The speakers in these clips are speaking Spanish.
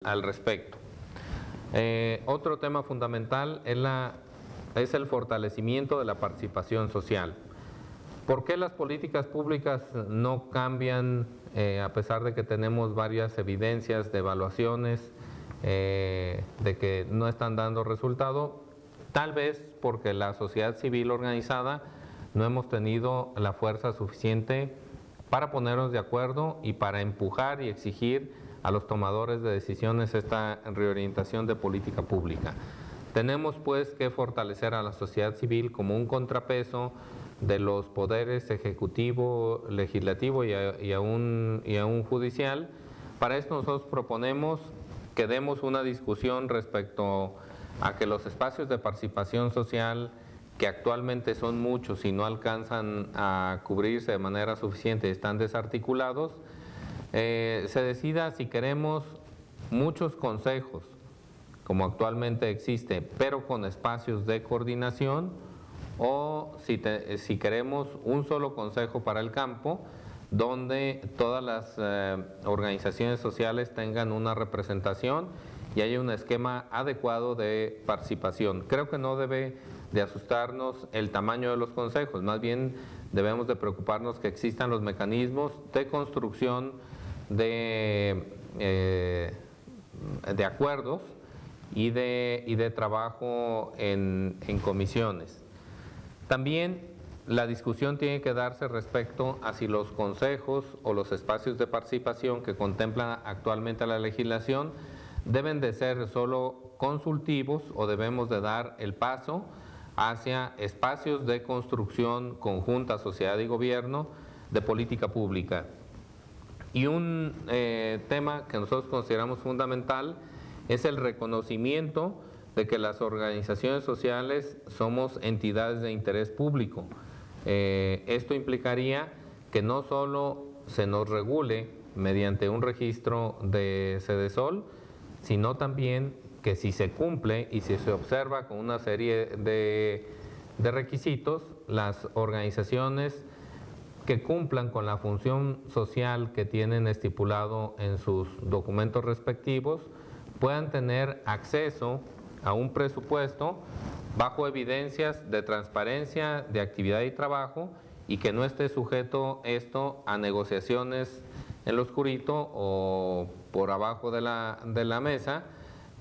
al respecto. Otro tema fundamental es el fortalecimiento de la participación social. ¿Por qué las políticas públicas no cambian a pesar de que tenemos varias evidencias de evaluaciones de que no están dando resultado? Tal vez porque la sociedad civil organizada no hemos tenido la fuerza suficiente para ponernos de acuerdo y para empujar y exigir a los tomadores de decisiones esta reorientación de política pública. Tenemos pues que fortalecer a la sociedad civil como un contrapeso de los poderes ejecutivo, legislativo y aún judicial. Para esto nosotros proponemos que demos una discusión respecto a que los espacios de participación social, que actualmente son muchos y no alcanzan a cubrirse de manera suficiente y están desarticulados, se decida si queremos muchos consejos, como actualmente existe, pero con espacios de coordinación, o si queremos un solo consejo para el campo, donde todas las organizaciones sociales tengan una representación y haya un esquema adecuado de participación. Creo que no debe de asustarnos el tamaño de los consejos, más bien debemos de preocuparnos que existan los mecanismos de construcción de acuerdos y de trabajo en comisiones. También la discusión tiene que darse respecto a si los consejos o los espacios de participación que contempla actualmente la legislación deben de ser solo consultivos o debemos de dar el paso hacia espacios de construcción conjunta, sociedad y gobierno, de política pública. Y un tema que nosotros consideramos fundamental es el reconocimiento de que las organizaciones sociales somos entidades de interés público. Esto implicaría que no solo se nos regule mediante un registro de Sedesol, sino también que si se cumple y si se observa con una serie de requisitos, las organizaciones que cumplan con la función social que tienen estipulado en sus documentos respectivos puedan tener acceso a un presupuesto bajo evidencias de transparencia, de actividad y trabajo, y que no esté sujeto esto a negociaciones en lo oscurito o por abajo de la mesa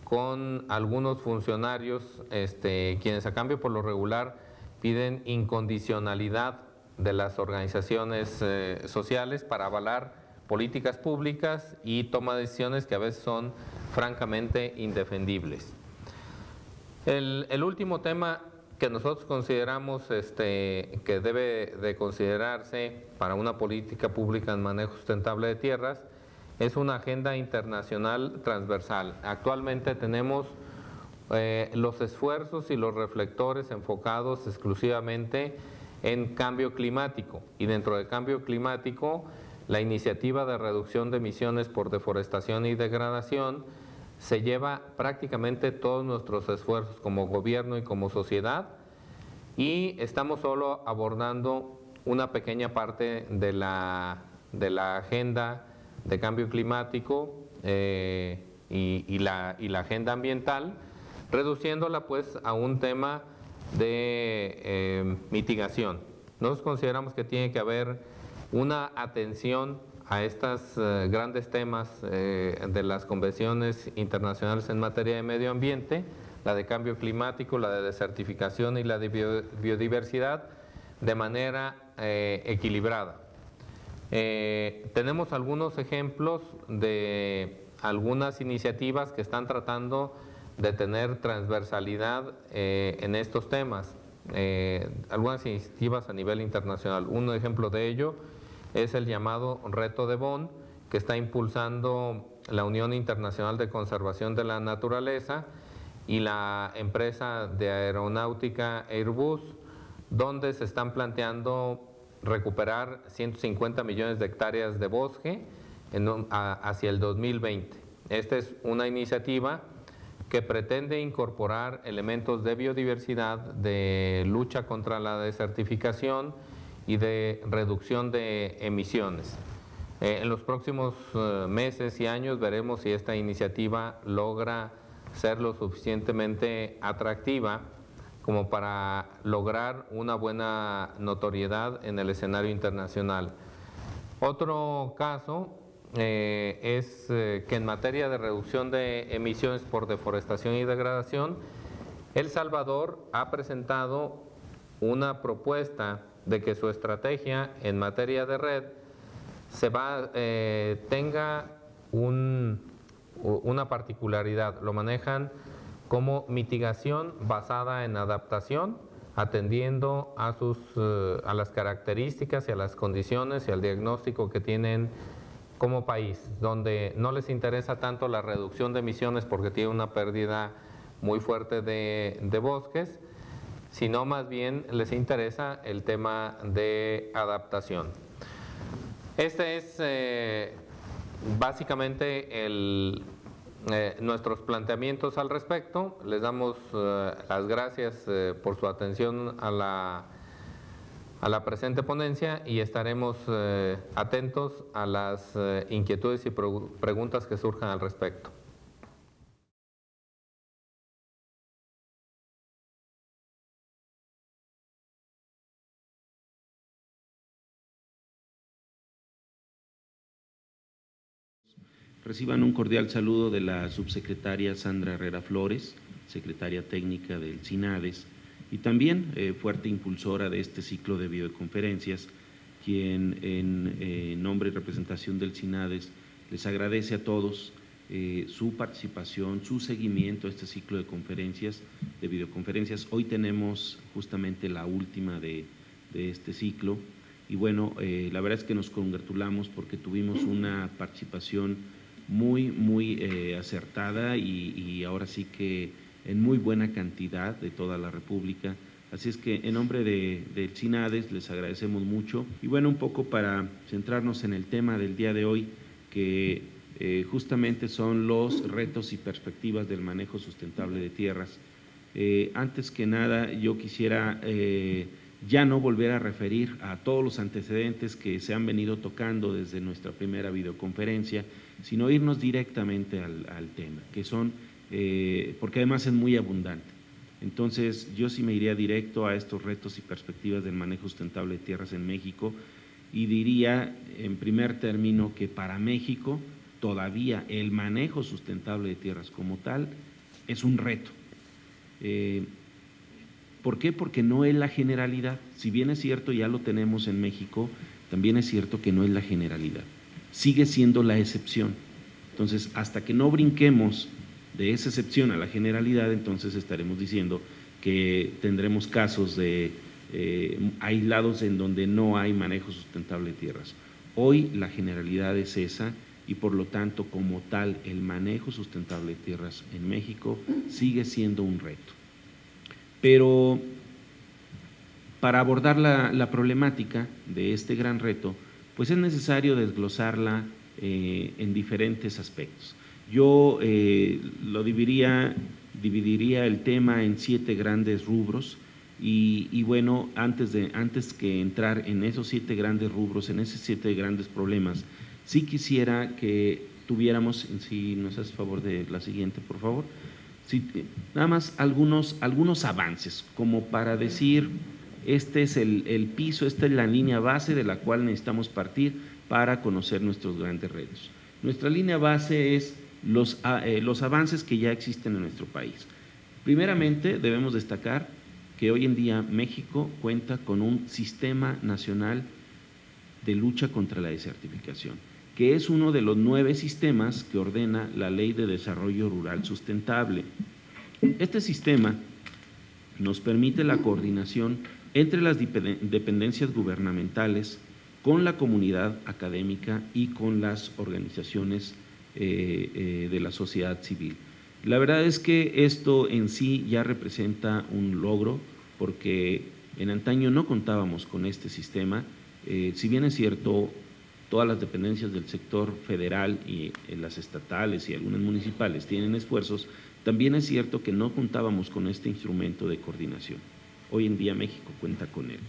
con algunos funcionarios quienes a cambio por lo regular piden incondicionalidad de las organizaciones sociales para avalar políticas públicas y toma de decisiones que a veces son francamente indefendibles. El último tema que nosotros consideramos que debe de considerarse para una política pública en manejo sustentable de tierras es una agenda internacional transversal. Actualmente tenemos los esfuerzos y los reflectores enfocados exclusivamente en cambio climático, y dentro del cambio climático la iniciativa de reducción de emisiones por deforestación y degradación se lleva prácticamente todos nuestros esfuerzos como gobierno y como sociedad, y estamos solo abordando una pequeña parte de la agenda de cambio climático y la agenda ambiental, reduciéndola pues a un tema de mitigación. Nosotros consideramos que tiene que haber una atención a estos grandes temas de las convenciones internacionales en materia de medio ambiente, la de cambio climático, la de desertificación y la de biodiversidad, de manera equilibrada. Tenemos algunos ejemplos de algunas iniciativas que están tratando de tener transversalidad en estos temas, algunas iniciativas a nivel internacional. Un ejemplo de ello es el llamado Reto de Bonn, que está impulsando la Unión Internacional de Conservación de la Naturaleza y la empresa de aeronáutica Airbus, donde se están planteando recuperar 150 millones de hectáreas de bosque hacia el 2020. Esta es una iniciativa que pretende incorporar elementos de biodiversidad, de lucha contra la desertificación y de reducción de emisiones. En los próximos meses y años veremos si esta iniciativa logra ser lo suficientemente atractiva como para lograr una buena notoriedad en el escenario internacional. Otro caso es que en materia de reducción de emisiones por deforestación y degradación, El Salvador ha presentado una propuesta de que su estrategia en materia de red tenga una particularidad. Lo manejan como mitigación basada en adaptación, atendiendo a las características y a las condiciones y al diagnóstico que tienen como país, donde no les interesa tanto la reducción de emisiones porque tiene una pérdida muy fuerte de bosques, sino más bien les interesa el tema de adaptación. Este es básicamente nuestros planteamientos al respecto. Les damos las gracias por su atención a la presente ponencia y estaremos atentos a las inquietudes y preguntas que surjan al respecto. Reciban un cordial saludo de la subsecretaria Sandra Herrera Flores, secretaria técnica del CINADES, y también fuerte impulsora de este ciclo de videoconferencias, quien en nombre y representación del CINADES les agradece a todos su participación, su seguimiento a este ciclo de conferencias, de videoconferencias. Hoy tenemos justamente la última de este ciclo y bueno, la verdad es que nos congratulamos porque tuvimos una participación muy acertada y ahora sí que en muy buena cantidad de toda la República. Así es que en nombre del CINADES les agradecemos mucho. Y bueno, un poco para centrarnos en el tema del día de hoy, que justamente son los retos y perspectivas del manejo sustentable de tierras. Antes que nada, yo quisiera ya no volver a referir a todos los antecedentes que se han venido tocando desde nuestra primera videoconferencia, sino irnos directamente al tema, que son, porque además es muy abundante. Entonces, yo sí me iría directo a estos retos y perspectivas del manejo sustentable de tierras en México y diría, en primer término, que para México todavía el manejo sustentable de tierras como tal es un reto. ¿Por qué? Porque no es la generalidad. Si bien es cierto, ya lo tenemos en México, también es cierto que no es la generalidad. Sigue siendo la excepción. Entonces, hasta que no brinquemos de esa excepción a la generalidad, entonces estaremos diciendo que tendremos casos aislados en donde no hay manejo sustentable de tierras. Hoy la generalidad es esa y por lo tanto, como tal, el manejo sustentable de tierras en México sigue siendo un reto. Pero para abordar la problemática de este gran reto, pues es necesario desglosarla en diferentes aspectos. Yo lo dividiría el tema en 7 grandes rubros y bueno, antes que entrar en esos 7 grandes rubros, en esos 7 grandes problemas, sí quisiera que tuviéramos, si nos haces favor de la siguiente, por favor, sí, nada más algunos avances, como para decir, este es el piso, esta es la línea base de la cual necesitamos partir para conocer nuestros grandes retos. Nuestra línea base es los avances que ya existen en nuestro país. Primeramente, debemos destacar que hoy en día México cuenta con un sistema nacional de lucha contra la desertificación, que es uno de los 9 sistemas que ordena la Ley de Desarrollo Rural Sustentable. Este sistema nos permite la coordinación entre las dependencias gubernamentales, con la comunidad académica y con las organizaciones de la sociedad civil. La verdad es que esto en sí ya representa un logro, porque en antaño no contábamos con este sistema. Si bien es cierto, todas las dependencias del sector federal y las estatales y algunas municipales tienen esfuerzos, también es cierto que no contábamos con este instrumento de coordinación. Hoy en día México cuenta con él.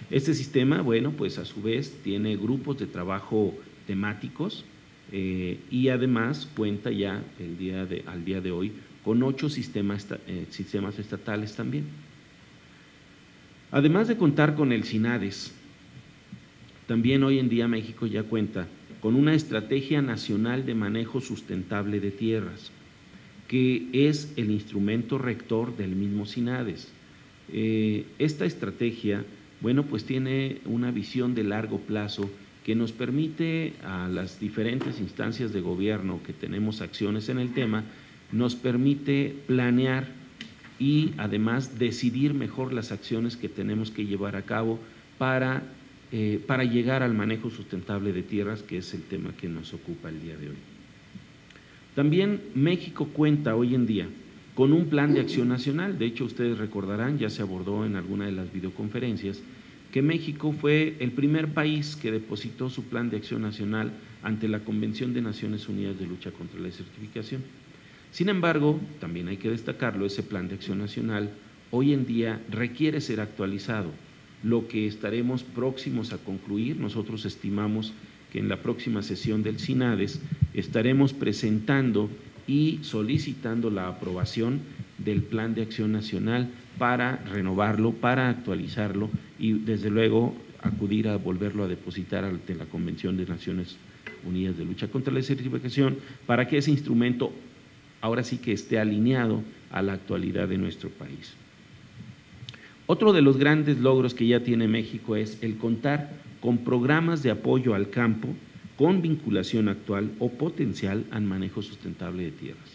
Este sistema, bueno, pues a su vez tiene grupos de trabajo temáticos y además cuenta ya al día de hoy con 8 sistemas estatales también. Además de contar con el SINADES, también hoy en día México ya cuenta con una Estrategia Nacional de Manejo Sustentable de Tierras, que es el instrumento rector del mismo SINADES. Esta estrategia, bueno, pues tiene una visión de largo plazo que nos permite a las diferentes instancias de gobierno que tenemos acciones en el tema, nos permite planear y además decidir mejor las acciones que tenemos que llevar a cabo para llegar al manejo sustentable de tierras, que es el tema que nos ocupa el día de hoy. También México cuenta hoy en día con un plan de acción nacional. De hecho, ustedes recordarán, ya se abordó en alguna de las videoconferencias, que México fue el primer país que depositó su plan de acción nacional ante la Convención de Naciones Unidas de Lucha contra la Desertificación. Sin embargo, también hay que destacarlo, ese plan de acción nacional hoy en día requiere ser actualizado, lo que estaremos próximos a concluir. Nosotros estimamos que en la próxima sesión del SINADES estaremos presentando y solicitando la aprobación del Plan de Acción Nacional para renovarlo, para actualizarlo y desde luego acudir a volverlo a depositar ante la Convención de Naciones Unidas de Lucha contra la Desertificación para que ese instrumento ahora sí que esté alineado a la actualidad de nuestro país. Otro de los grandes logros que ya tiene México es el contar con programas de apoyo al campo con vinculación actual o potencial al manejo sustentable de tierras.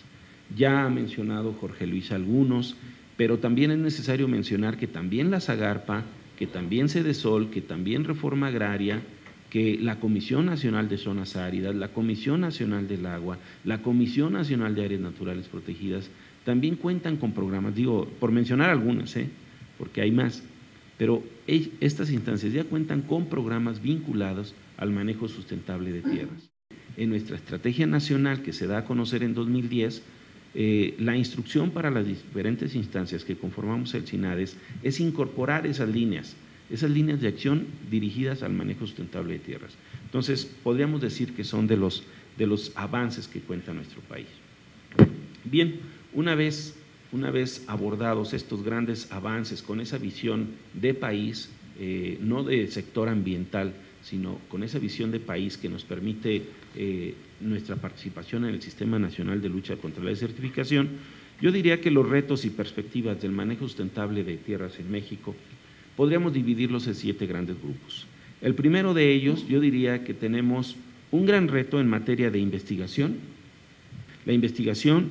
Ya ha mencionado Jorge Luis algunos, pero también es necesario mencionar que también la Zagarpa, que también Sedesol, que también Reforma Agraria, que la Comisión Nacional de Zonas Áridas, la Comisión Nacional del Agua, la Comisión Nacional de Áreas Naturales Protegidas, también cuentan con programas, digo, por mencionar algunas, porque hay más, pero estas instancias ya cuentan con programas vinculados al manejo sustentable de tierras. En nuestra estrategia nacional que se da a conocer en 2010, la instrucción para las diferentes instancias que conformamos el SINADES es incorporar esas líneas de acción dirigidas al manejo sustentable de tierras. Entonces, podríamos decir que son de los avances que cuenta nuestro país. Bien, una vez abordados estos grandes avances con esa visión de país, no de sector ambiental, sino con esa visión de país que nos permite nuestra participación en el Sistema Nacional de Lucha contra la Desertificación, yo diría que los retos y perspectivas del manejo sustentable de tierras en México podríamos dividirlos en 7 grandes grupos. El primero de ellos, yo diría que tenemos un gran reto en materia de investigación,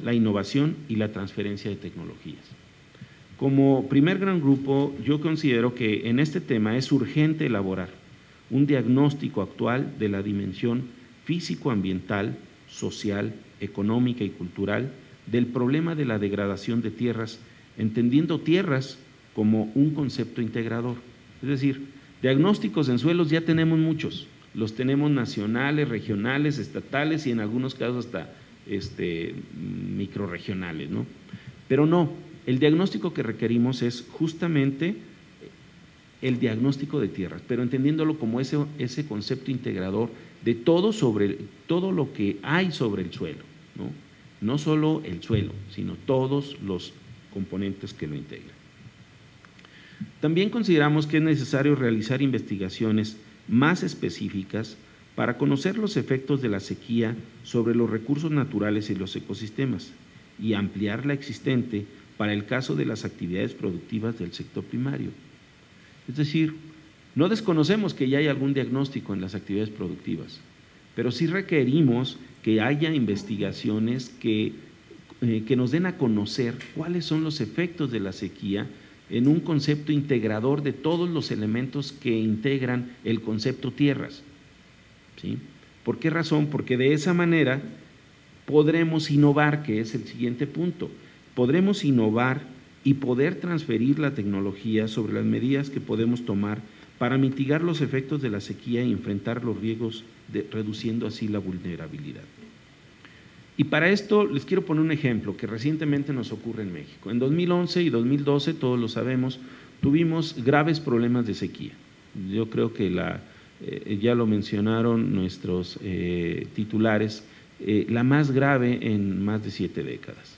la innovación y la transferencia de tecnologías. Como primer gran grupo, yo considero que en este tema es urgente elaborar un diagnóstico actual de la dimensión físico-ambiental, social, económica y cultural del problema de la degradación de tierras, entendiendo tierras como un concepto integrador. Es decir, diagnósticos en suelos ya tenemos muchos, los tenemos nacionales, regionales, estatales y en algunos casos hasta microrregionales, ¿no? Pero no, el diagnóstico que requerimos es justamente el diagnóstico de tierras, pero entendiéndolo como ese concepto integrador de todo lo que hay sobre el suelo, ¿no? No solo el suelo, sino todos los componentes que lo integran. También consideramos que es necesario realizar investigaciones más específicas para conocer los efectos de la sequía sobre los recursos naturales y los ecosistemas y ampliar la existente para el caso de las actividades productivas del sector primario. Es decir, no desconocemos que ya hay algún diagnóstico en las actividades productivas, pero sí requerimos que haya investigaciones que nos den a conocer cuáles son los efectos de la sequía en un concepto integrador de todos los elementos que integran el concepto tierras. ¿Sí? ¿Por qué razón? Porque de esa manera podremos innovar, que es el siguiente punto. Podremos innovar y poder transferir la tecnología sobre las medidas que podemos tomar para mitigar los efectos de la sequía y enfrentar los riesgos, reduciendo así la vulnerabilidad. Y para esto les quiero poner un ejemplo que recientemente nos ocurre en México. En 2011 y 2012, todos lo sabemos, tuvimos graves problemas de sequía. Yo creo que ya lo mencionaron nuestros titulares, la más grave en más de 7 décadas.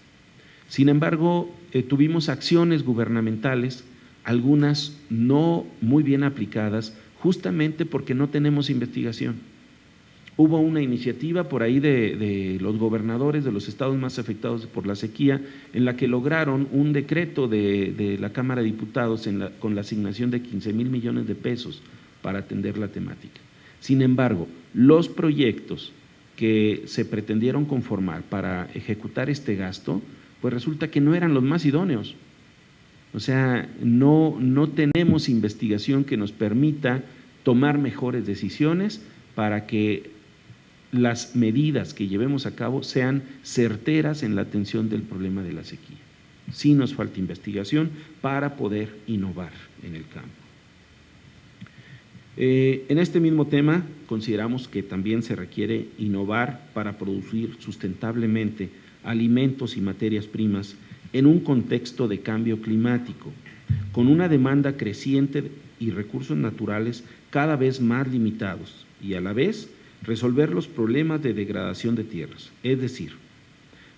Sin embargo, tuvimos acciones gubernamentales, algunas no muy bien aplicadas, justamente porque no tenemos investigación. Hubo una iniciativa por ahí de los gobernadores de los estados más afectados por la sequía, en la que lograron un decreto de la Cámara de Diputados con la asignación de 15,000 millones de pesos para atender la temática. Sin embargo, los proyectos que se pretendieron conformar para ejecutar este gasto, pues resulta que no eran los más idóneos. O sea, no tenemos investigación que nos permita tomar mejores decisiones para que las medidas que llevemos a cabo sean certeras en la atención del problema de la sequía. Sí nos falta investigación para poder innovar en el campo. En este mismo tema consideramos que también se requiere innovar para producir sustentablemente alimentos y materias primas en un contexto de cambio climático, con una demanda creciente y recursos naturales cada vez más limitados, y a la vez resolver los problemas de degradación de tierras, es decir,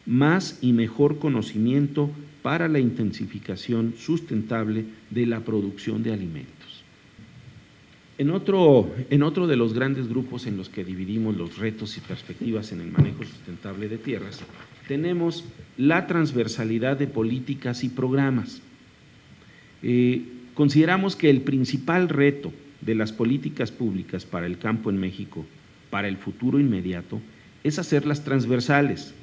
más y mejor conocimiento para la intensificación sustentable de la producción de alimentos. En otro de los grandes grupos en los que dividimos los retos y perspectivas en el manejo sustentable de tierras, tenemos la transversalidad de políticas y programas. Consideramos que el principal reto de las políticas públicas para el campo en México, para el futuro inmediato, es hacerlas transversales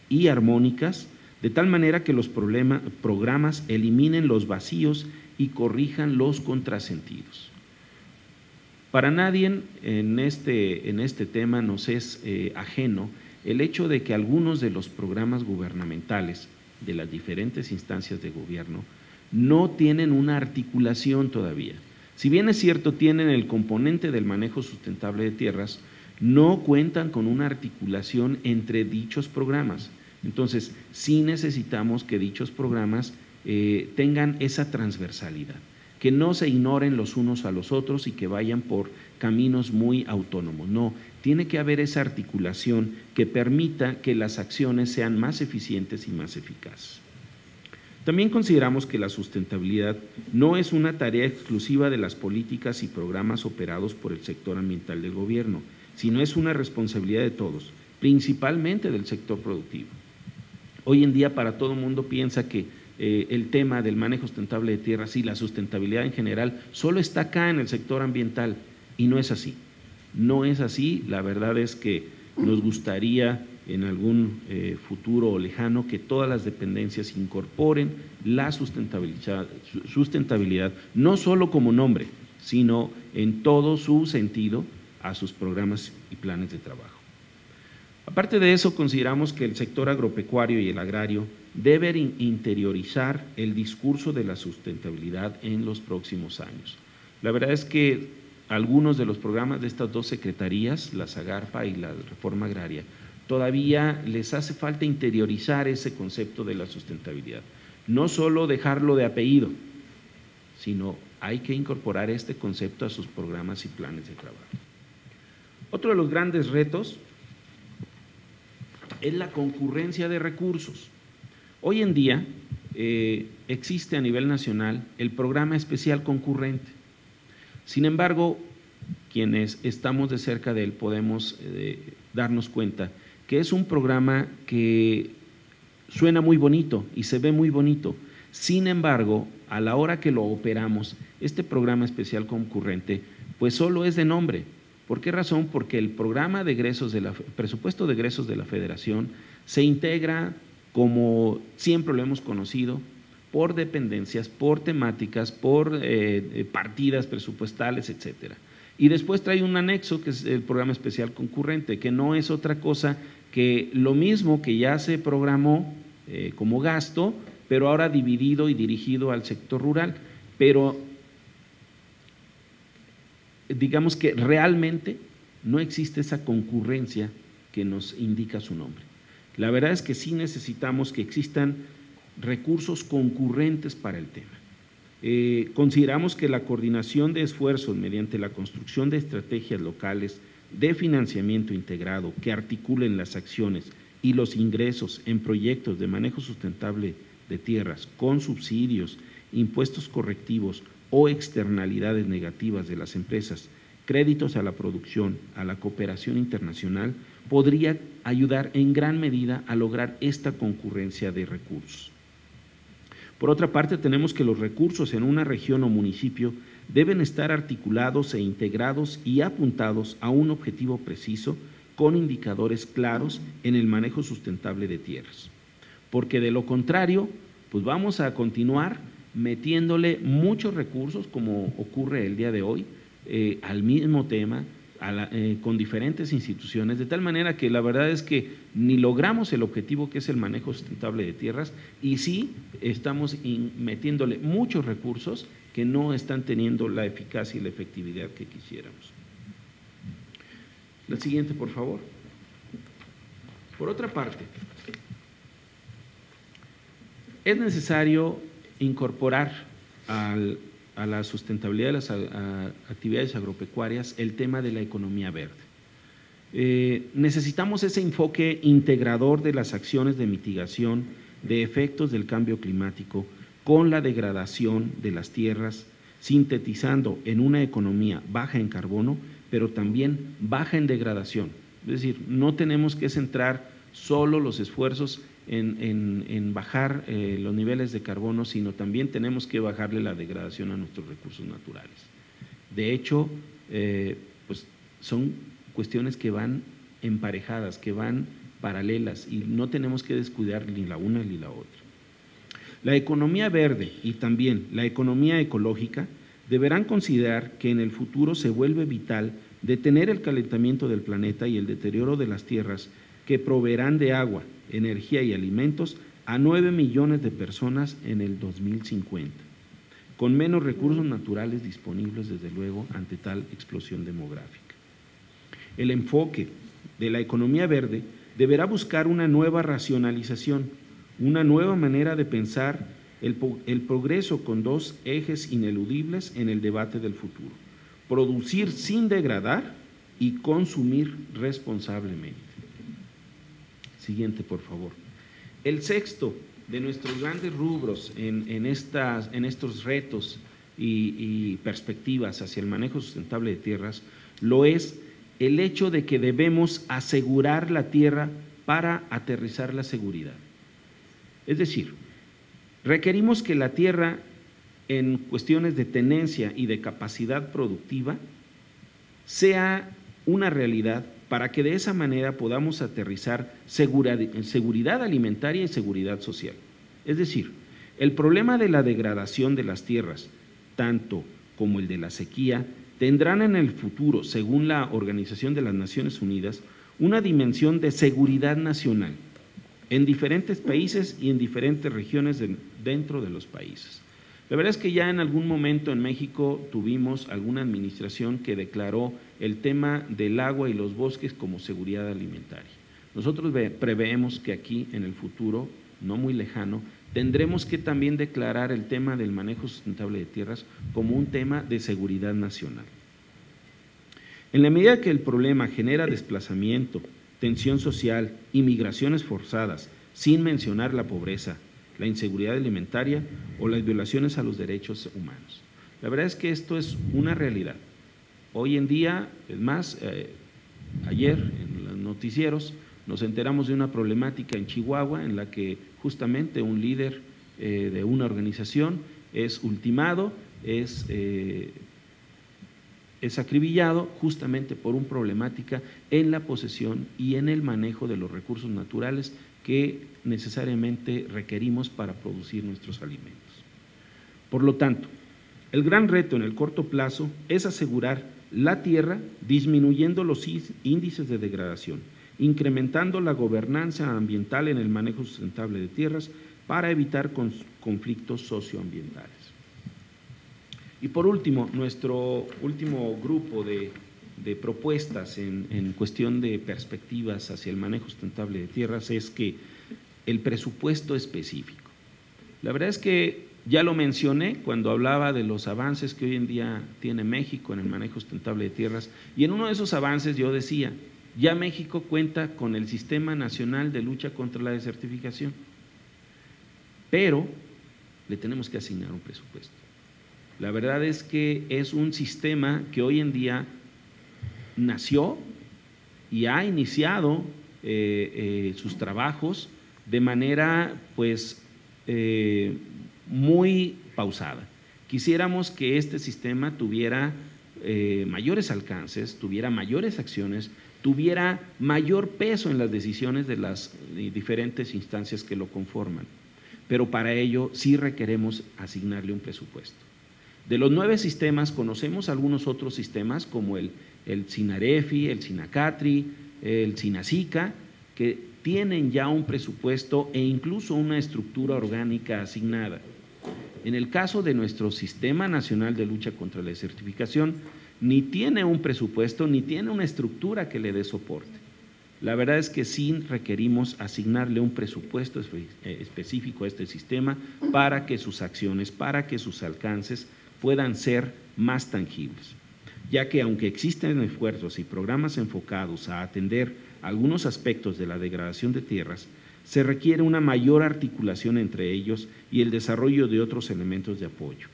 y armónicas, de tal manera que los programas eliminen los vacíos y corrijan los contrasentidos. Para nadie en este tema nos es ajeno el hecho de que algunos de los programas gubernamentales de las diferentes instancias de gobierno no tienen una articulación todavía. Si bien es cierto, tienen el componente del manejo sustentable de tierras, no cuentan con una articulación entre dichos programas. Entonces, sí necesitamos que dichos programas tengan esa transversalidad, que no se ignoren los unos a los otros y que vayan por caminos muy autónomos. No, tiene que haber esa articulación que permita que las acciones sean más eficientes y más eficaces. También consideramos que la sustentabilidad no es una tarea exclusiva de las políticas y programas operados por el sector ambiental del gobierno, sino es una responsabilidad de todos, principalmente del sector productivo. Hoy en día para todo el mundo piensa que el tema del manejo sustentable de tierras y la sustentabilidad en general solo está acá en el sector ambiental, y no es así. No es así, la verdad es que nos gustaría en algún futuro lejano que todas las dependencias incorporen la sustentabilidad, no solo como nombre, sino en todo su sentido a sus programas y planes de trabajo. Aparte de eso, consideramos que el sector agropecuario y el agrario deben interiorizar el discurso de la sustentabilidad en los próximos años. La verdad es que algunos de los programas de estas dos secretarías, la SAGARPA y la Reforma Agraria, todavía les hace falta interiorizar ese concepto de la sustentabilidad. No solo dejarlo de apellido, sino hay que incorporar este concepto a sus programas y planes de trabajo. Otro de los grandes retos es la concurrencia de recursos. Hoy en día existe a nivel nacional el programa especial concurrente. Sin embargo, quienes estamos de cerca de él podemos darnos cuenta que es un programa que suena muy bonito y se ve muy bonito. Sin embargo, a la hora que lo operamos, este programa especial concurrente, pues solo es de nombre. ¿Por qué razón? Porque el programa de egresos presupuesto de egresos de la Federación se integra, como siempre lo hemos conocido, por dependencias, por temáticas, por partidas presupuestales, etcétera. Y después trae un anexo que es el programa especial concurrente, que no es otra cosa que lo mismo que ya se programó como gasto, pero ahora dividido y dirigido al sector rural. Pero digamos que realmente no existe esa concurrencia que nos indica su nombre. La verdad es que sí necesitamos que existan recursos concurrentes para el tema. Consideramos que la coordinación de esfuerzos mediante la construcción de estrategias locales de financiamiento integrado que articulen las acciones y los ingresos en proyectos de manejo sustentable de tierras con subsidios, impuestos correctivos o externalidades negativas de las empresas, créditos a la producción, a la cooperación internacional, podría ayudar en gran medida a lograr esta concurrencia de recursos. Por otra parte, tenemos que los recursos en una región o municipio deben estar articulados e integrados y apuntados a un objetivo preciso con indicadores claros en el manejo sustentable de tierras. Porque de lo contrario, pues vamos a continuar metiéndole muchos recursos, como ocurre el día de hoy, al mismo tema, con diferentes instituciones, de tal manera que la verdad es que ni logramos el objetivo que es el manejo sustentable de tierras y sí estamos metiéndole muchos recursos que no están teniendo la eficacia y la efectividad que quisiéramos. La siguiente, por favor. Por otra parte, es necesario incorporar a la sustentabilidad de las actividades agropecuarias el tema de la economía verde. Necesitamos ese enfoque integrador de las acciones de mitigación de efectos del cambio climático con la degradación de las tierras, sintetizando en una economía baja en carbono, pero también baja en degradación. Es decir, no tenemos que centrar solo los esfuerzos en bajar los niveles de carbono, sino también tenemos que bajarle la degradación a nuestros recursos naturales. De hecho, pues son cuestiones que van emparejadas, que van paralelas y no tenemos que descuidar ni la una ni la otra. La economía verde y también la economía ecológica deberán considerar que en el futuro se vuelve vital detener el calentamiento del planeta y el deterioro de las tierras que proveerán de agua, energía y alimentos a 9 millones de personas en el 2050, con menos recursos naturales disponibles, desde luego, ante tal explosión demográfica. El enfoque de la economía verde deberá buscar una nueva racionalización, una nueva manera de pensar el progreso con dos ejes ineludibles en el debate del futuro: producir sin degradar y consumir responsablemente. Siguiente, por favor. El sexto de nuestros grandes rubros en estos retos y perspectivas hacia el manejo sustentable de tierras lo es el hecho de que debemos asegurar la tierra para aterrizar la seguridad. Es decir, requerimos que la tierra, en cuestiones de tenencia y de capacidad productiva, sea una realidad para que de esa manera podamos aterrizar seguridad alimentaria y seguridad social. Es decir, el problema de la degradación de las tierras, tanto como el de la sequía, tendrán en el futuro, según la Organización de las Naciones Unidas, una dimensión de seguridad nacional en diferentes países y en diferentes regiones dentro de los países. La verdad es que ya en algún momento en México tuvimos alguna administración que declaró el tema del agua y los bosques como seguridad alimentaria. Nosotros preveemos que aquí en el futuro, no muy lejano, tendremos que también declarar el tema del manejo sustentable de tierras como un tema de seguridad nacional. En la medida que el problema genera desplazamiento, tensión social y migraciones forzadas, sin mencionar la pobreza, la inseguridad alimentaria o las violaciones a los derechos humanos. La verdad es que esto es una realidad. Hoy en día, es más, ayer en los noticieros nos enteramos de una problemática en Chihuahua en la que justamente un líder de una organización es ultimado, es acribillado justamente por una problemática en la posesión y en el manejo de los recursos naturales que necesariamente requerimos para producir nuestros alimentos. Por lo tanto, el gran reto en el corto plazo es asegurar la tierra disminuyendo los índices de degradación, incrementando la gobernanza ambiental en el manejo sustentable de tierras para evitar conflictos socioambientales. Y por último, nuestro último grupo de propuestas en cuestión de perspectivas hacia el manejo sustentable de tierras es que el presupuesto específico. La verdad es que Ya lo mencioné cuando hablaba de los avances que hoy en día tiene México en el manejo sustentable de tierras, y en uno de esos avances yo decía, ya México cuenta con el Sistema Nacional de Lucha contra la Desertificación, pero le tenemos que asignar un presupuesto. La verdad es que es un sistema que hoy en día nació y ha iniciado sus trabajos de manera pues muy pausada. Quisiéramos que este sistema tuviera mayores alcances, tuviera mayores acciones, tuviera mayor peso en las decisiones de las diferentes instancias que lo conforman, pero para ello sí requeremos asignarle un presupuesto. De los 9 sistemas, conocemos algunos otros sistemas como el SINAREFI, el SINACATRI, el SINACICA, que tienen ya un presupuesto e incluso una estructura orgánica asignada. En el caso de nuestro Sistema Nacional de Lucha contra la Desertificación, ni tiene un presupuesto, ni tiene una estructura que le dé soporte. La verdad es que sí requerimos asignarle un presupuesto específico a este sistema para que sus acciones, para que sus alcances puedan ser más tangibles, ya que aunque existen esfuerzos y programas enfocados a atender algunos aspectos de la degradación de tierras, se requiere una mayor articulación entre ellos y el desarrollo de otros elementos de apoyo.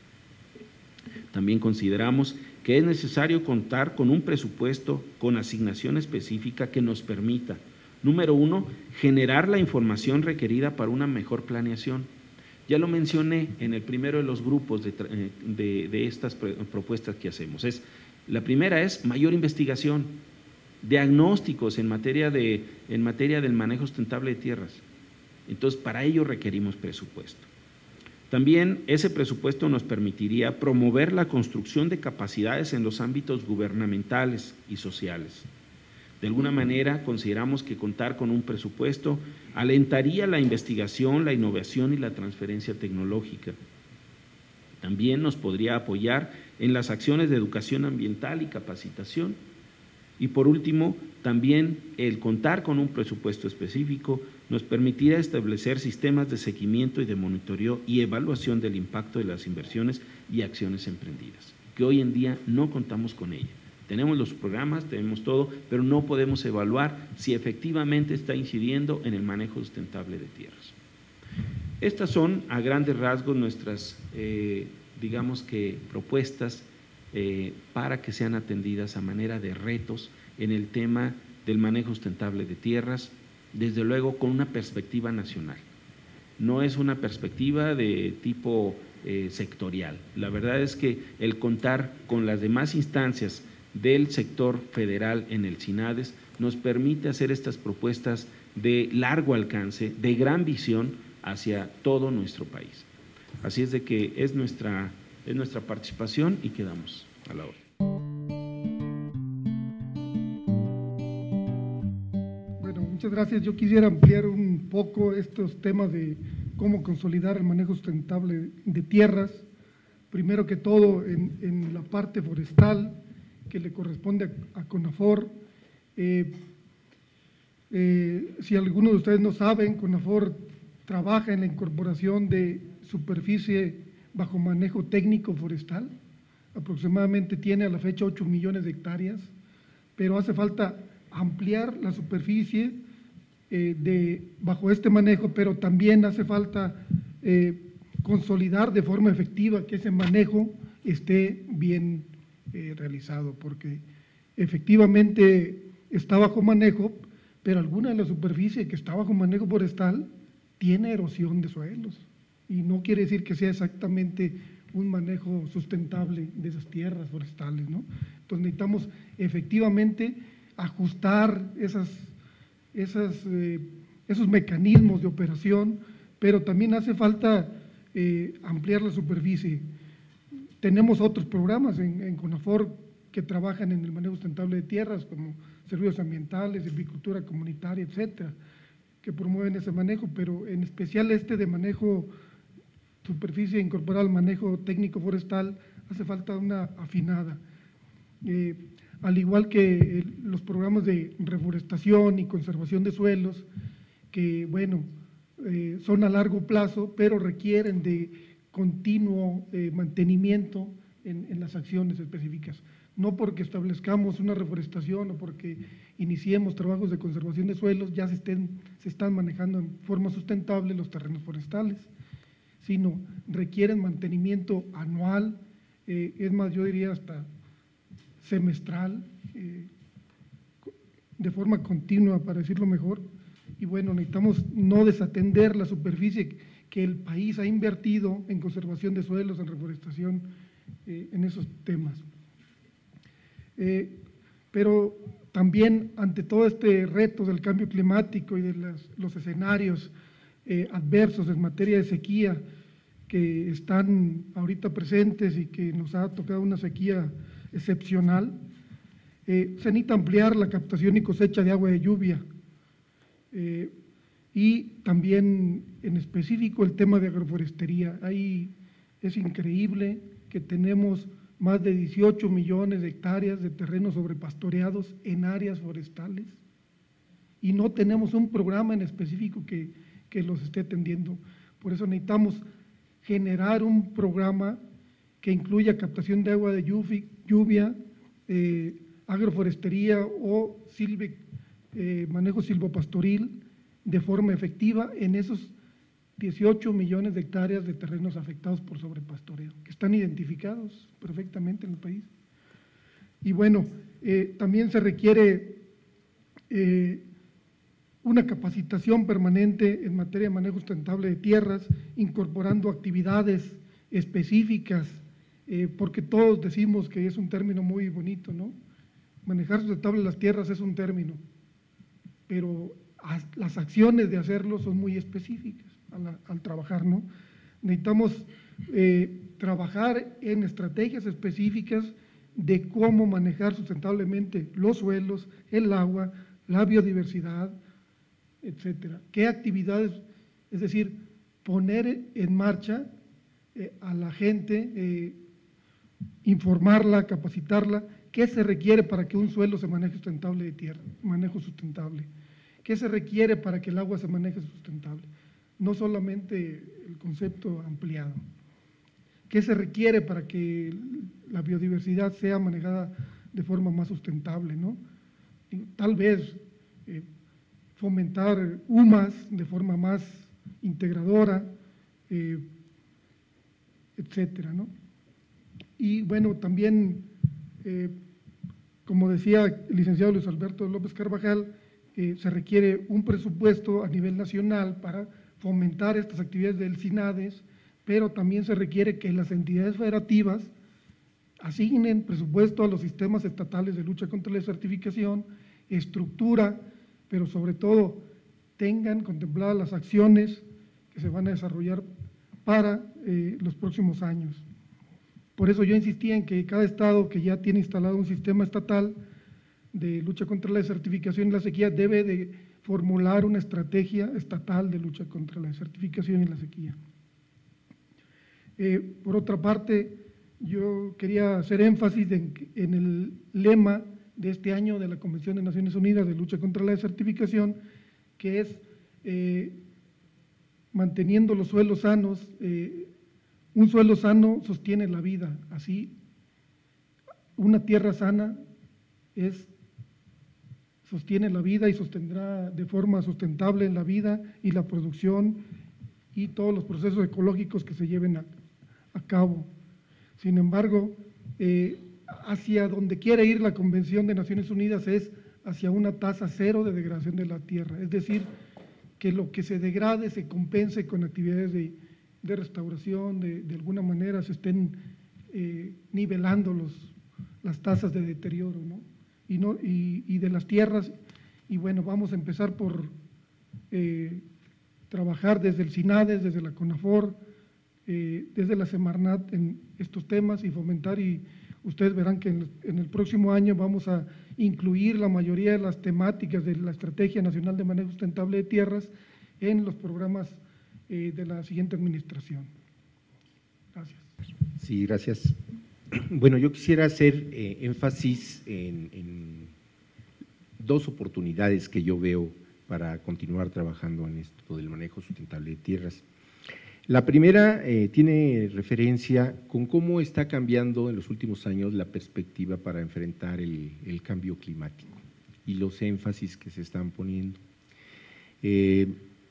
También consideramos que es necesario contar con un presupuesto con asignación específica que nos permita, número 1, generar la información requerida para una mejor planeación. Ya lo mencioné en el primero de los grupos de estas propuestas que hacemos. La primera es mayor investigación, diagnósticos en materia del manejo sustentable de tierras. Entonces, para ello requerimos presupuesto. También ese presupuesto nos permitiría promover la construcción de capacidades en los ámbitos gubernamentales y sociales. De alguna manera, consideramos que contar con un presupuesto alentaría la investigación, la innovación y la transferencia tecnológica. También nos podría apoyar en las acciones de educación ambiental y capacitación. Y por último, también el contar con un presupuesto específico nos permitirá establecer sistemas de seguimiento y de monitoreo y evaluación del impacto de las inversiones y acciones emprendidas, que hoy en día no contamos con ella. Tenemos los programas, tenemos todo, pero no podemos evaluar si efectivamente está incidiendo en el manejo sustentable de tierras. Estas son, a grandes rasgos, nuestras, digamos que, propuestas para que sean atendidas a manera de retos en el tema del manejo sustentable de tierras, desde luego con una perspectiva nacional. No es una perspectiva de tipo sectorial. La verdad es que el contar con las demás instancias del sector federal en el SINADES nos permite hacer estas propuestas de largo alcance, de gran visión hacia todo nuestro país. Así es de que es nuestra participación y quedamos a la orden. Bueno, muchas gracias. Yo quisiera ampliar un poco estos temas de cómo consolidar el manejo sustentable de tierras. Primero que todo, en la parte forestal, que le corresponde a CONAFOR. Si algunos de ustedes no saben, CONAFOR trabaja en la incorporación de superficie bajo manejo técnico forestal. Aproximadamente tiene a la fecha 8 millones de hectáreas, pero hace falta ampliar la superficie bajo este manejo, pero también hace falta consolidar de forma efectiva que ese manejo esté bien realizado, porque efectivamente está bajo manejo, pero alguna de la superficie que está bajo manejo forestal tiene erosión de suelos, y no quiere decir que sea exactamente un manejo sustentable de esas tierras forestales, ¿no? Entonces necesitamos efectivamente ajustar esos mecanismos de operación, pero también hace falta ampliar la superficie. Tenemos otros programas en CONAFOR que trabajan en el manejo sustentable de tierras, como servicios ambientales, agricultura comunitaria, etcétera, que promueven ese manejo, pero en especial de manejo superficie incorporada al manejo técnico forestal, hace falta una afinada. Al igual que los programas de reforestación y conservación de suelos, que bueno, son a largo plazo, pero requieren de continuo mantenimiento en las acciones específicas. No porque establezcamos una reforestación o porque iniciemos trabajos de conservación de suelos, ya se están manejando en forma sustentable los terrenos forestales, sino requieren mantenimiento anual, es más, yo diría hasta semestral, de forma continua, para decirlo mejor. Y bueno, necesitamos no desatender la superficie que el país ha invertido en conservación de suelos, en reforestación, en esos temas. Pero también ante todo este reto del cambio climático y de los escenarios adversos en materia de sequía que están ahorita presentes y que nos ha tocado una sequía excepcional, se necesita ampliar la captación y cosecha de agua de lluvia y también en específico el tema de agroforestería. Ahí es increíble que tenemos más de 18 millones de hectáreas de terrenos sobrepastoreados en áreas forestales y no tenemos un programa en específico que los esté atendiendo. Por eso necesitamos generar un programa que incluya captación de agua de lluvia, agroforestería o manejo silvopastoril de forma efectiva en esos 18 millones de hectáreas de terrenos afectados por sobrepastoreo, que están identificados perfectamente en el país. Y bueno, también se requiere una capacitación permanente en materia de manejo sustentable de tierras, incorporando actividades específicas, porque todos decimos que es un término muy bonito, ¿no? Manejar sustentable las tierras es un término, pero las acciones de hacerlo son muy específicas al trabajar, ¿no? Necesitamos trabajar en estrategias específicas de cómo manejar sustentablemente los suelos, el agua, la biodiversidad, etcétera. ¿Qué actividades? Es decir, poner en marcha a la gente, informarla, capacitarla, qué se requiere para que un suelo se maneje sustentable de tierra, manejo sustentable. ¿Qué se requiere para que el agua se maneje sustentable? No solamente el concepto ampliado. ¿Qué se requiere para que la biodiversidad sea manejada de forma más sustentable, ¿no? Tal vez fomentar UMAS de forma más integradora, etcétera, ¿no? Y bueno, también, como decía el licenciado Luis Alberto López Carvajal, se requiere un presupuesto a nivel nacional para fomentar estas actividades del SINADES, pero también se requiere que las entidades federativas asignen presupuesto a los sistemas estatales de lucha contra la desertificación, estructura, pero sobre todo tengan contempladas las acciones que se van a desarrollar para los próximos años. Por eso yo insistía en que cada estado que ya tiene instalado un sistema estatal de lucha contra la desertificación y la sequía debe de formular una estrategia estatal de lucha contra la desertificación y la sequía. Por otra parte, yo quería hacer énfasis en el lema de este año de la Convención de Naciones Unidas de lucha contra la desertificación, que es manteniendo los suelos sanos. Un suelo sano sostiene la vida, así una tierra sana sostiene la vida y sostendrá de forma sustentable la vida y la producción y todos los procesos ecológicos que se lleven a cabo. Sin embargo, hacia donde quiere ir la Convención de Naciones Unidas es hacia una tasa cero de degradación de la tierra, es decir, que lo que se degrade se compense con actividades de restauración, de alguna manera se estén nivelando las tasas de deterioro, ¿no? Y de las tierras. Y bueno, vamos a empezar por trabajar desde el SINADES, desde la CONAFOR, desde la Semarnat en estos temas y fomentar, y ustedes verán que en el próximo año vamos a incluir la mayoría de las temáticas de la Estrategia Nacional de Manejo Sustentable de Tierras en los programas de la siguiente administración. Gracias. Sí, gracias. Bueno, yo quisiera hacer énfasis en dos oportunidades que yo veo para continuar trabajando en esto del manejo sustentable de tierras. La primera tiene referencia con cómo está cambiando en los últimos años la perspectiva para enfrentar el cambio climático y los énfasis que se están poniendo,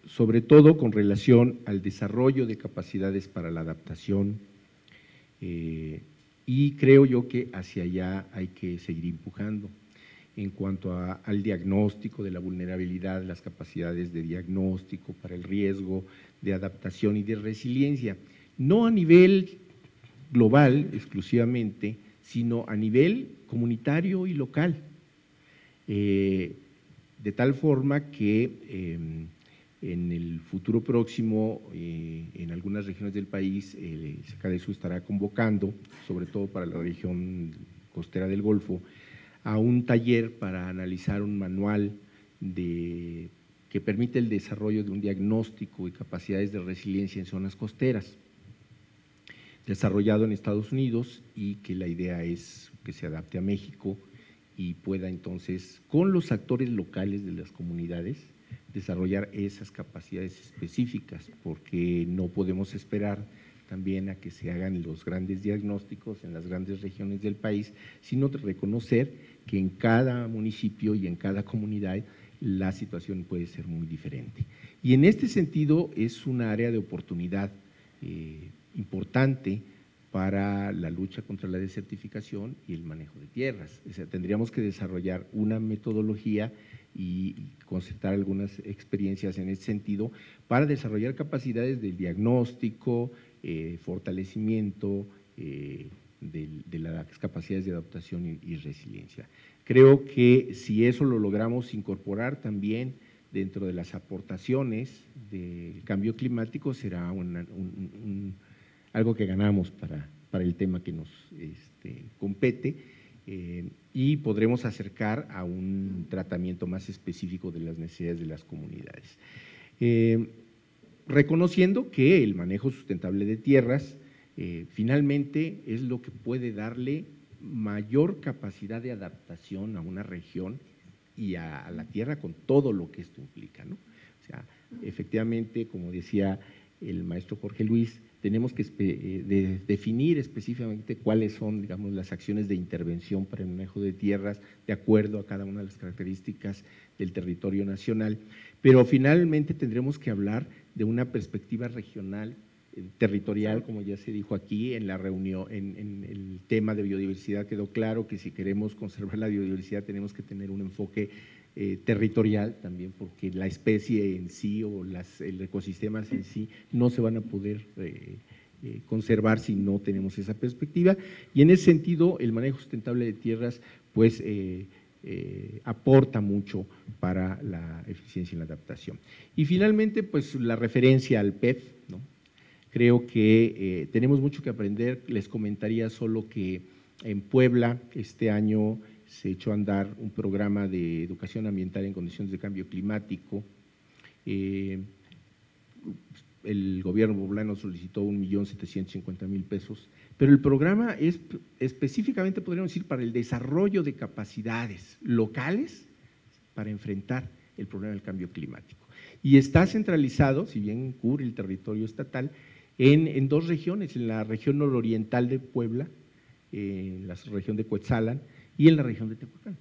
sobre todo con relación al desarrollo de capacidades para la adaptación, y creo yo que hacia allá hay que seguir empujando. En cuanto al diagnóstico de la vulnerabilidad, las capacidades de diagnóstico para el riesgo, de adaptación y de resiliencia, no a nivel global exclusivamente, sino a nivel comunitario y local, de tal forma que en el futuro próximo, en algunas regiones del país, SECADESU estará convocando, sobre todo para la región costera del Golfo, a un taller para analizar un manual que permite el desarrollo de un diagnóstico y capacidades de resiliencia en zonas costeras, desarrollado en Estados Unidos, y que la idea es que se adapte a México y pueda entonces, con los actores locales de las comunidades, desarrollar esas capacidades específicas, porque no podemos esperar también a que se hagan los grandes diagnósticos en las grandes regiones del país, sino de reconocer que en cada municipio y en cada comunidad la situación puede ser muy diferente. Y en este sentido es un área de oportunidad importante para la lucha contra la desertificación y el manejo de tierras. O sea, tendríamos que desarrollar una metodología y concertar algunas experiencias en ese sentido para desarrollar capacidades del diagnóstico, fortalecimiento de las capacidades de adaptación y resiliencia. Creo que si eso lo logramos incorporar también dentro de las aportaciones del cambio climático, será algo que ganamos para el tema que nos compete, y podremos acercar a un tratamiento más específico de las necesidades de las comunidades. Reconociendo que el manejo sustentable de tierras finalmente es lo que puede darle mayor capacidad de adaptación a una región y a la tierra con todo lo que esto implica, ¿no? O sea, efectivamente, como decía el maestro Jorge Luis, tenemos que definir específicamente cuáles son, digamos, las acciones de intervención para el manejo de tierras de acuerdo a cada una de las características del territorio nacional, pero finalmente tendremos que hablar de una perspectiva regional, territorial, como ya se dijo aquí en la reunión, en el tema de biodiversidad quedó claro que si queremos conservar la biodiversidad tenemos que tener un enfoque territorial también, porque la especie en sí o los ecosistemas en sí no se van a poder conservar si no tenemos esa perspectiva, y en ese sentido el manejo sustentable de tierras pues aporta mucho para la eficiencia y la adaptación. Y finalmente pues la referencia al PEF, ¿no? Creo que tenemos mucho que aprender. Les comentaría solo que en Puebla este año se echó a andar un programa de educación ambiental en condiciones de cambio climático. El gobierno poblano solicitó 1.750.000 pesos, pero el programa es específicamente, podríamos decir, para el desarrollo de capacidades locales para enfrentar el problema del cambio climático. Y está centralizado, si bien cubre el territorio estatal, en dos regiones, en la región nororiental de Puebla, en la región de Cuetzalan y en la región de Tehuacán.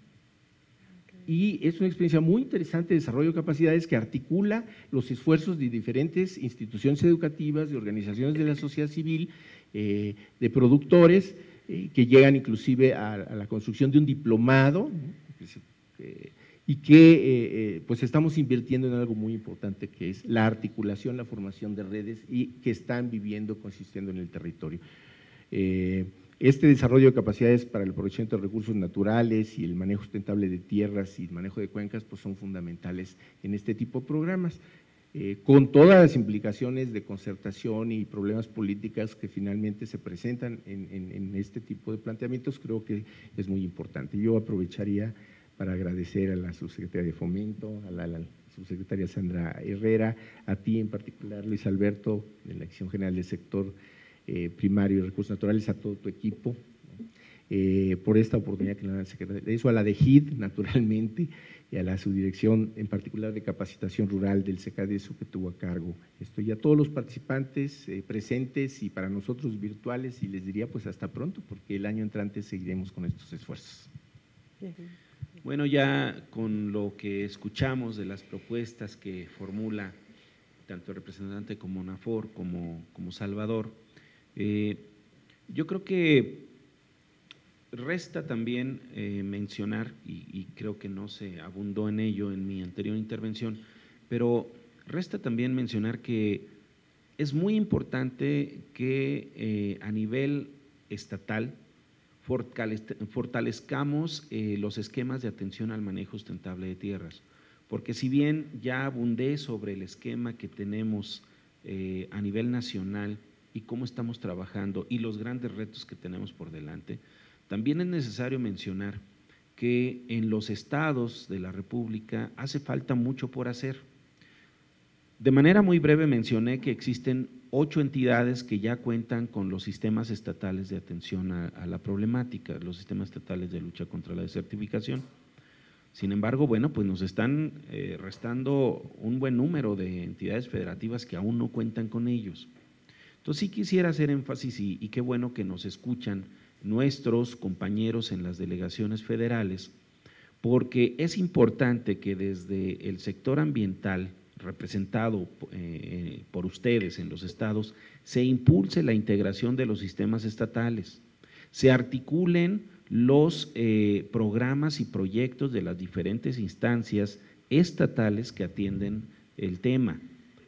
Y es una experiencia muy interesante de desarrollo de capacidades que articula los esfuerzos de diferentes instituciones educativas, de organizaciones de la sociedad civil, de productores, que llegan inclusive a la construcción de un diplomado, y que pues estamos invirtiendo en algo muy importante, que es la articulación, la formación de redes, y que están viviendo, consistiendo en el territorio. Este desarrollo de capacidades para el aprovechamiento de recursos naturales y el manejo sustentable de tierras y el manejo de cuencas pues son fundamentales en este tipo de programas, con todas las implicaciones de concertación y problemas políticas que finalmente se presentan en este tipo de planteamientos. Creo que es muy importante. Yo aprovecharía para agradecer a la subsecretaria de Fomento, a la subsecretaria Sandra Herrera, a ti en particular, Luis Alberto, de la Dirección General del Sector Primario y Recursos Naturales, a todo tu equipo, ¿no? por esta oportunidad que la Secretaría de eso, a la DEGID, naturalmente, y a la subdirección, en particular de capacitación rural del SECADESO que tuvo a cargo esto, y a todos los participantes presentes y para nosotros virtuales, y les diría pues hasta pronto, porque el año entrante seguiremos con estos esfuerzos. Bueno, ya con lo que escuchamos de las propuestas que formula tanto el representante como Nafor, como Salvador, yo creo que resta también mencionar, y creo que no se abundó en ello en mi anterior intervención, pero resta también mencionar que es muy importante que a nivel estatal fortalezcamos los esquemas de atención al manejo sustentable de tierras, porque si bien ya abundé sobre el esquema que tenemos a nivel nacional y cómo estamos trabajando y los grandes retos que tenemos por delante, también es necesario mencionar que en los estados de la República hace falta mucho por hacer. De manera muy breve mencioné que existen 8 entidades que ya cuentan con los sistemas estatales de atención a la problemática, los sistemas estatales de lucha contra la desertificación. Sin embargo, bueno, pues nos están restando un buen número de entidades federativas que aún no cuentan con ellos. Entonces sí quisiera hacer énfasis y qué bueno que nos escuchan nuestros compañeros en las delegaciones federales, porque es importante que desde el sector ambiental representado por ustedes en los estados, se impulse la integración de los sistemas estatales, se articulen los programas y proyectos de las diferentes instancias estatales que atienden el tema.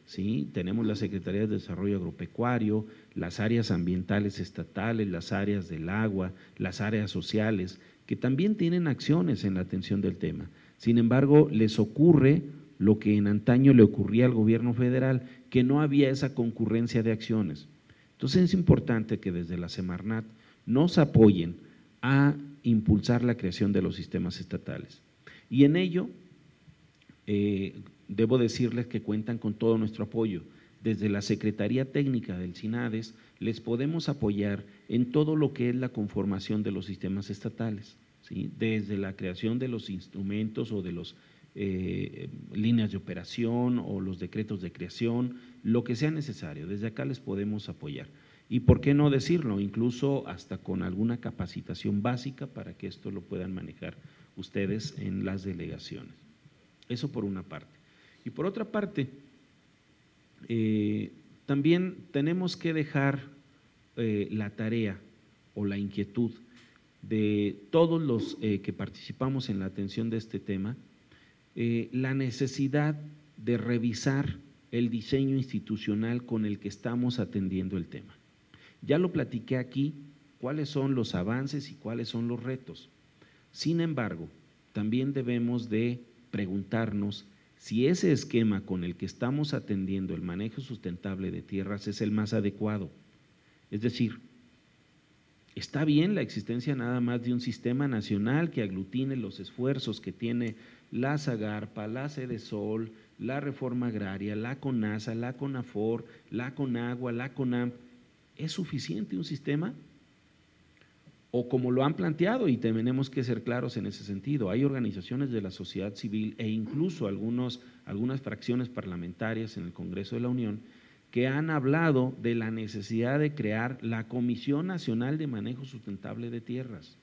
¿Sí? Tenemos la Secretaría de Desarrollo Agropecuario, las áreas ambientales estatales, las áreas del agua, las áreas sociales, que también tienen acciones en la atención del tema. Sin embargo, les ocurre lo que en antaño le ocurría al gobierno federal, que no había esa concurrencia de acciones. Entonces es importante que desde la Semarnat nos apoyen a impulsar la creación de los sistemas estatales. Y en ello, debo decirles que cuentan con todo nuestro apoyo. Desde la Secretaría Técnica del SINADES les podemos apoyar en todo lo que es la conformación de los sistemas estatales, ¿sí? Desde la creación de los instrumentos o de los líneas de operación o los decretos de creación, lo que sea necesario, desde acá les podemos apoyar. Y por qué no decirlo, incluso hasta con alguna capacitación básica para que esto lo puedan manejar ustedes en las delegaciones. Eso por una parte. Y por otra parte, también tenemos que dejar la tarea o la inquietud de todos los que participamos en la atención de este tema, la necesidad de revisar el diseño institucional con el que estamos atendiendo el tema. Ya lo platiqué aquí, cuáles son los avances y cuáles son los retos. Sin embargo, también debemos de preguntarnos si ese esquema con el que estamos atendiendo el manejo sustentable de tierras es el más adecuado. Es decir, está bien la existencia nada más de un sistema nacional que aglutine los esfuerzos que tiene la SAGARPA, la CEDESOL, la Reforma Agraria, la CONASA, la CONAFOR, la CONAGUA, la CONAMP. ¿Es suficiente un sistema? O como lo han planteado, y tenemos que ser claros en ese sentido, hay organizaciones de la sociedad civil e incluso algunas fracciones parlamentarias en el Congreso de la Unión que han hablado de la necesidad de crear la Comisión Nacional de Manejo Sustentable de Tierras.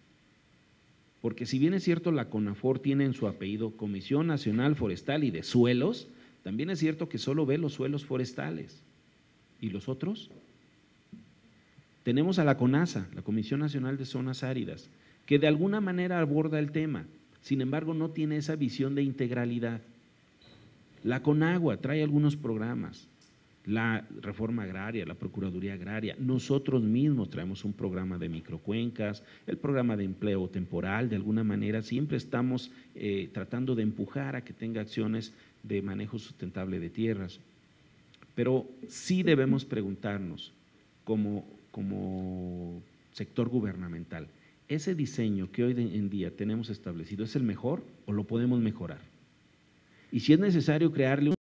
Porque si bien es cierto la CONAFOR tiene en su apellido Comisión Nacional Forestal y de Suelos, también es cierto que solo ve los suelos forestales. ¿Y los otros? Tenemos a la CONAZA, la Comisión Nacional de Zonas Áridas, que de alguna manera aborda el tema, sin embargo no tiene esa visión de integralidad. La CONAGUA trae algunos programas, la Reforma Agraria, la Procuraduría Agraria, nosotros mismos traemos un programa de microcuencas, el programa de empleo temporal, de alguna manera siempre estamos tratando de empujar a que tenga acciones de manejo sustentable de tierras, pero sí debemos preguntarnos como sector gubernamental, ¿ese diseño que hoy en día tenemos establecido es el mejor o lo podemos mejorar? Y si es necesario crearle